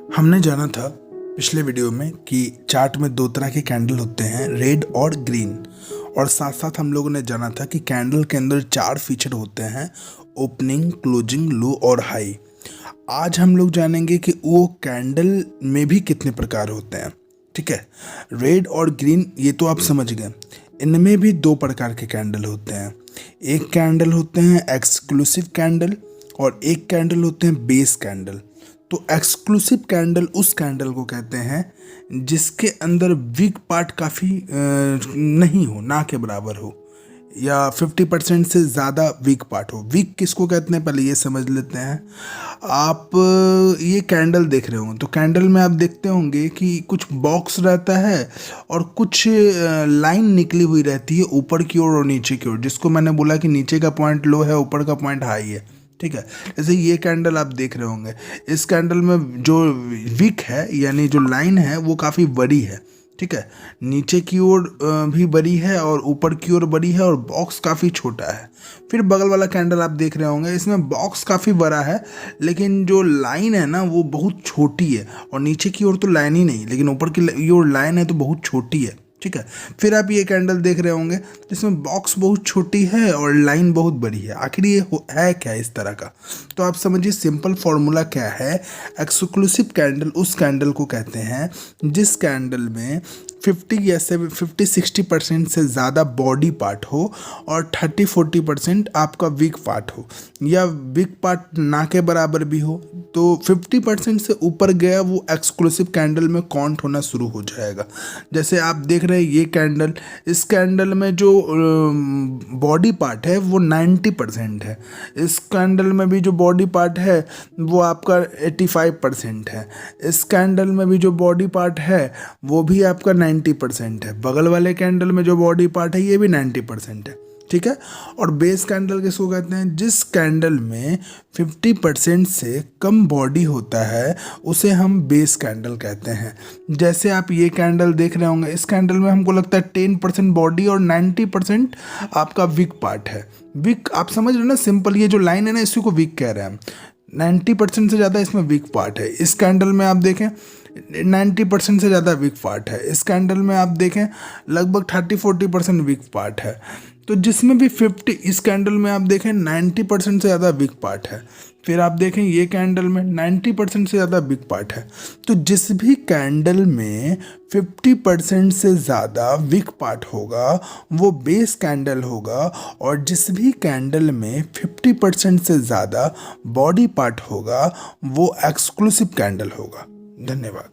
हमने जाना था पिछले वीडियो में कि चार्ट में दो तरह के कैंडल होते हैं, रेड और ग्रीन। और साथ साथ हम लोगों ने जाना था कि कैंडल के अंदर चार फीचर होते हैं, ओपनिंग, क्लोजिंग, लो और हाई। आज हम लोग जानेंगे कि वो कैंडल में भी कितने प्रकार होते हैं। ठीक है, रेड और ग्रीन ये तो आप समझ गए। इनमें भी दो प्रकार के कैंडल होते हैं। एक कैंडल होते हैं एक्सक्लूसिव कैंडल और एक कैंडल होते हैं बेस कैंडल। तो एक्सक्लूसिव कैंडल उस कैंडल को कहते हैं जिसके अंदर वीक पार्ट काफ़ी नहीं हो, ना के बराबर हो, या 50% से ज़्यादा वीक पार्ट हो। वीक किसको कहते हैं पहले ये समझ लेते हैं। आप ये कैंडल देख रहे हो तो कैंडल में आप देखते होंगे कि कुछ बॉक्स रहता है और कुछ लाइन निकली हुई रहती है ऊपर की ओर और नीचे की ओर, जिसको मैंने बोला कि नीचे का पॉइंट लो है, ऊपर का पॉइंट हाई है। ठीक है, जैसे ये कैंडल आप देख रहे होंगे, इस कैंडल में जो विक है यानी जो लाइन है वो काफ़ी बड़ी है। ठीक है, नीचे की ओर भी बड़ी है और ऊपर की ओर बड़ी है और बॉक्स काफ़ी छोटा है। फिर बगल वाला कैंडल आप देख रहे होंगे, इसमें बॉक्स काफ़ी बड़ा है लेकिन जो लाइन है ना वो बहुत छोटी है, और नीचे की ओर तो लाइन ही नहीं लेकिन ऊपर की ओर लाइन है तो बहुत छोटी है। ठीक है, फिर आप ये कैंडल देख रहे होंगे जिसमें बॉक्स बहुत छोटी है और लाइन बहुत बड़ी है। आखिर ये है क्या इस तरह का? तो आप समझिए सिंपल फॉर्मूला क्या है। एक्सक्लूसिव कैंडल उस कैंडल को कहते हैं जिस कैंडल में 50-60% से ज़्यादा बॉडी पार्ट हो और 30-40% आपका वीक पार्ट हो, या वीक पार्ट ना के बराबर भी हो। तो 50% से ऊपर गया वो एक्सक्लूसिव कैंडल में काउंट होना शुरू हो जाएगा। जैसे आप देख रहे हैं ये कैंडल, इस कैंडल में जो बॉडी पार्ट है वो 90% है। इस कैंडल में भी जो बॉडी पार्ट है वो आपका 85% है। इस कैंडल में भी जो बॉडी पार्ट है वो भी आपका 90% है। बगल वाले कैंडल में जो बॉडी पार्ट है ये भी 90% है। ठीक है, और बेस कैंडल किसको कहते हैं? जिस कैंडल में 50% से कम बॉडी होता है उसे हम बेस कैंडल कहते हैं। जैसे आप ये कैंडल देख रहे होंगे, इस कैंडल में हमको लगता है 10% बॉडी और 90% आपका वीक पार्ट है। वीक आप समझ रहे हो ना, सिंपल ये जो लाइन है ना इसी को वीक कह रहे हैं हम। 90% से ज़्यादा इसमें वीक पार्ट है। इस कैंडल में आप देखें 90% से ज़्यादा वीक पार्ट है। इस कैंडल में आप देखें लगभग 30-40% वीक पार्ट है। तो जिसमें भी 50, इस कैंडल में आप देखें 90% से ज़्यादा वीक पार्ट है। फिर आप देखें ये कैंडल में 90% से ज़्यादा वीक पार्ट है। तो जिस भी कैंडल में 50% से ज़्यादा वीक पार्ट होगा वो बेस कैंडल होगा, और जिस भी कैंडल में 50% से ज़्यादा बॉडी पार्ट होगा वो एक्सक्लूसिव कैंडल होगा। धन्यवाद।